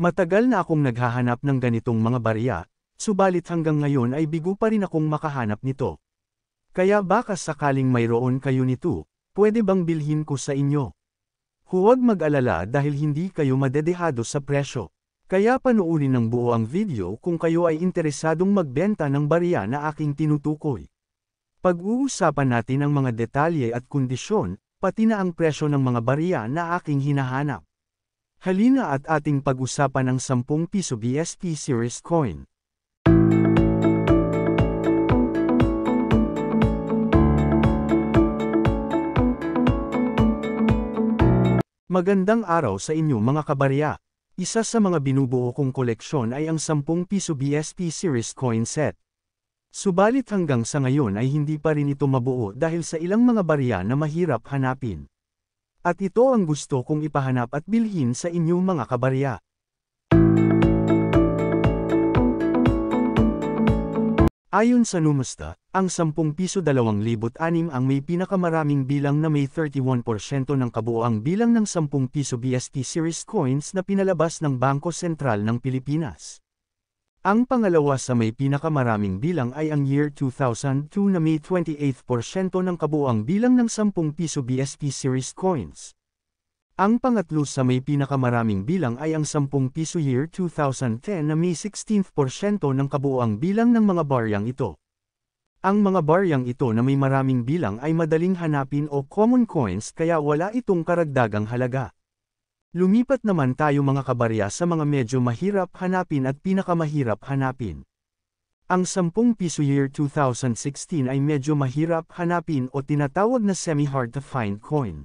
Matagal na akong naghahanap ng ganitong mga barya, subalit hanggang ngayon ay bigo pa rin akong makahanap nito. Kaya baka sakaling mayroon kayo nito, pwede bang bilhin ko sa inyo? Huwag mag-alala dahil hindi kayo madedehado sa presyo. Kaya panoorin ng buo ang video kung kayo ay interesadong magbenta ng barya na aking tinutukoy. Pag-uusapan natin ang mga detalye at kondisyon, pati na ang presyo ng mga barya na aking hinahanap. Halina at ating pag-usapan ang 10 piso BSP Series Coin. Magandang araw sa inyo mga kabarya. Isa sa mga binubuo kong koleksyon ay ang 10 piso BSP Series Coin Set. Subalit hanggang sa ngayon ay hindi pa rin ito mabuo dahil sa ilang mga barya na mahirap hanapin. At ito ang gusto kong ipahanap at bilhin sa inyo mga kabarya. Ayon sa Numista, ang 10 piso 2006 ang may pinakamaraming bilang na may 31% ng kabuoang bilang ng 10 piso BSP Series Coins na pinalabas ng Bangko Sentral ng Pilipinas. Ang pangalawa sa may pinakamaraming bilang ay ang year 2002 na may 28% ng kabuoang bilang ng 10 piso BSP Series Coins. Ang pangatlo sa may pinakamaraming bilang ay ang 10 piso year 2010 na may 16% ng kabuoang bilang ng mga baryang ito. Ang mga baryang ito na may maraming bilang ay madaling hanapin o common coins kaya wala itong karagdagang halaga. Lumipat naman tayo mga kabarya sa mga medyo mahirap hanapin at pinakamahirap hanapin. Ang 10 piso year 2016 ay medyo mahirap hanapin o tinatawag na semi-hard to find coin.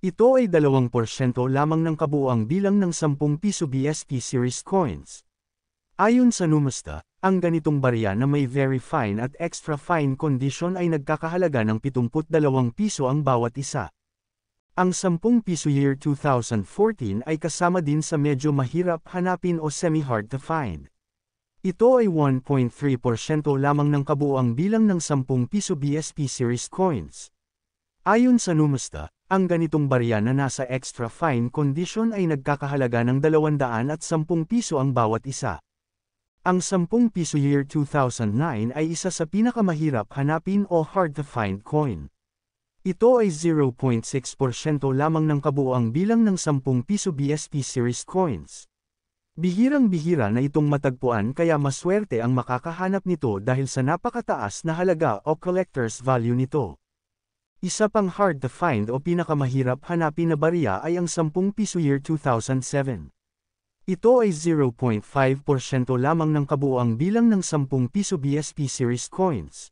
Ito ay 2% lamang ng kabuoang bilang ng 10 piso BSP Series Coins. Ayon sa Numista, ang ganitong barya na may very fine at extra fine condition ay nagkakahalaga ng 72 piso ang bawat isa. Ang 10 piso year 2014 ay kasama din sa medyo mahirap hanapin o semi-hard to find. Ito ay 1.3% lamang ng kabuoang bilang ng 10 piso BSP Series Coins. Ayon sa Numista, ang ganitong barya na nasa extra fine condition ay nagkakahalaga ng 210 piso ang bawat isa. Ang 10 piso year 2009 ay isa sa pinakamahirap hanapin o hard to find coin. Ito ay 0.6% lamang ng kabuoang bilang ng 10 piso BSP Series Coins. Bihirang-bihira na itong matagpuan kaya maswerte ang makakahanap nito dahil sa napakataas na halaga o collector's value nito. Isa pang hard to find o pinakamahirap hanapin na barya ay ang 10 piso year 2007. Ito ay 0.5% lamang ng kabuoang bilang ng 10 piso BSP Series Coins.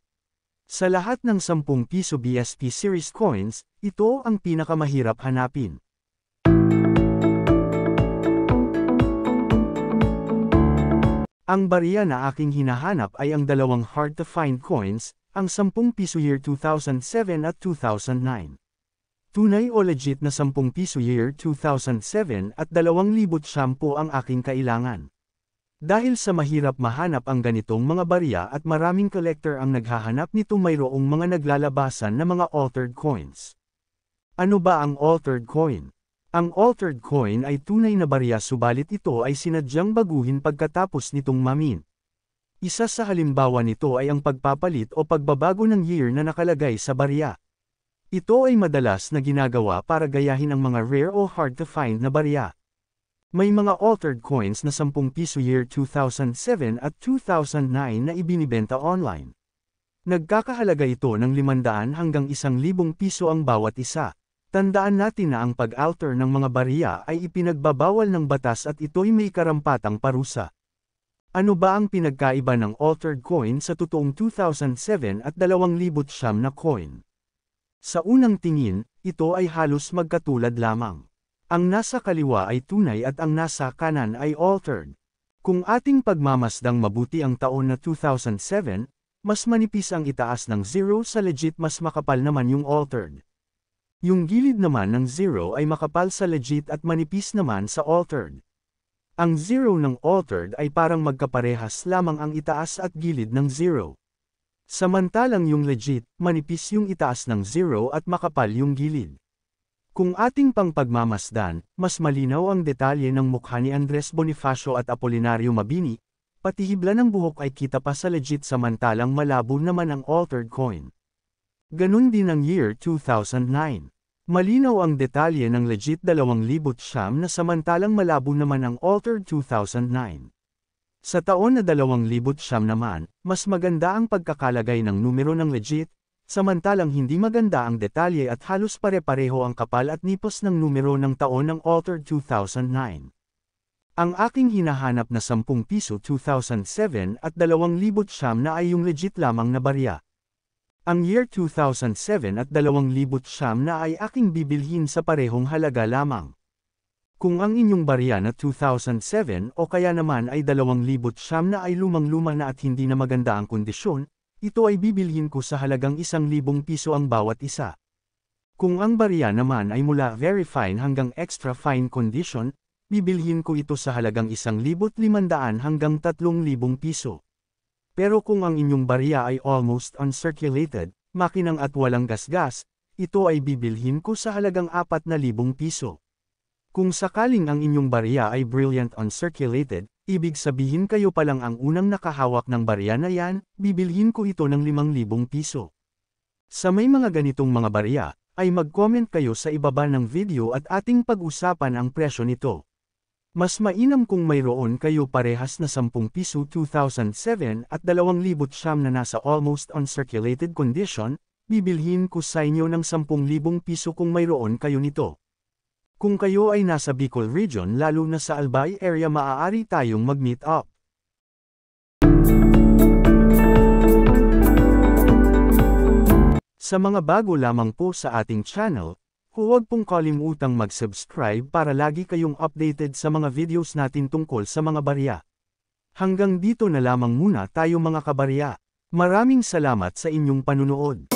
Sa lahat ng 10 piso BSP Series Coins, ito ang pinakamahirap hanapin. Ang barya na aking hinahanap ay ang dalawang hard to find coins, ang 10 piso year 2007 at 2009. Tunay o legit na 10 piso year 2007 at 2,000 shampoo ang aking kailangan. Dahil sa mahirap mahanap ang ganitong mga barya at maraming collector ang naghahanap nito, mayroong mga naglalabasan na mga altered coins. Ano ba ang altered coin? Ang altered coin ay tunay na barya subalit ito ay sinadyang baguhin pagkatapos nitong mamint. Isa sa halimbawa nito ay ang pagpapalit o pagbabago ng year na nakalagay sa barya. Ito ay madalas na ginagawa para gayahin ang mga rare o hard to find na barya. May mga altered coins na 10 piso year 2007 at 2009 na ibinibenta online. Nagkakahalaga ito ng 500 hanggang 1,000 piso ang bawat isa. Tandaan natin na ang pag-alter ng mga barya ay ipinagbabawal ng batas at ito'y may karampatang parusa. Ano ba ang pinagkaiba ng altered coin sa totoong 2007 at 2,000 na coin? Sa unang tingin, ito ay halos magkatulad lamang. Ang nasa kaliwa ay tunay at ang nasa kanan ay altered. Kung ating pagmamasdang mabuti ang taon na 2007, mas manipis ang itaas ng 0 sa legit, mas makapal naman yung altered. Yung gilid naman ng 0 ay makapal sa legit at manipis naman sa altered. Ang 0 ng altered ay parang magkaparehas lamang ang itaas at gilid ng 0. Samantalang yung legit, manipis yung itaas ng 0 at makapal yung gilid. Kung ating pang pagmamasdan, mas malinaw ang detalye ng mukha ni Andres Bonifacio at Apolinario Mabini, pati hibla ng buhok ay kita pa sa legit samantalang malabo naman ang altered coin. Ganun din ang year 2009. Malinaw ang detalye ng legit 2009 na samantalang malabo naman ang altered 2009. Sa taon na 2009 naman, mas maganda ang pagkakalagay ng numero ng legit, samantalang hindi maganda ang detalye at halos pare-pareho ang kapal at nipos ng numero ng taon ng altered 2009. Ang aking hinahanap na 10 piso 2007 at 2009 na ay yung legit lamang na barya. Ang year 2007 at 2009 na ay aking bibilhin sa parehong halaga lamang. Kung ang inyong barya na 2007 o kaya naman ay 2009 na ay lumang-luma na at hindi na maganda ang kondisyon, ito ay bibilhin ko sa halagang 1,000 piso ang bawat isa. Kung ang barya naman ay mula very fine hanggang extra fine condition, bibilhin ko ito sa halagang 1,500 hanggang 3,000 piso. Pero kung ang inyong barya ay almost uncirculated, makinang at walang gasgas, ito ay bibilhin ko sa halagang 4,000 piso. Kung sakaling ang inyong barya ay brilliant uncirculated, ibig sabihin kayo pa lang ang unang nakahawak ng barya na yan, bibilhin ko ito ng 5,000 piso. Sa may mga ganitong mga barya, ay mag-comment kayo sa ibaba ng video at ating pag-usapan ang presyo nito. Mas mainam kung mayroon kayo parehas na 10 piso 2007 at 2009 na nasa almost uncirculated condition, bibilhin ko sa inyo ng 10,000 piso kung mayroon kayo nito. Kung kayo ay nasa Bicol region lalo na sa Albay area maaari tayong mag-meet up. Sa mga bago lamang po sa ating channel, huwag pong kalimutang mag-subscribe para lagi kayong updated sa mga videos natin tungkol sa mga barya. Hanggang dito na lamang muna tayo mga kabarya. Maraming salamat sa inyong panunood.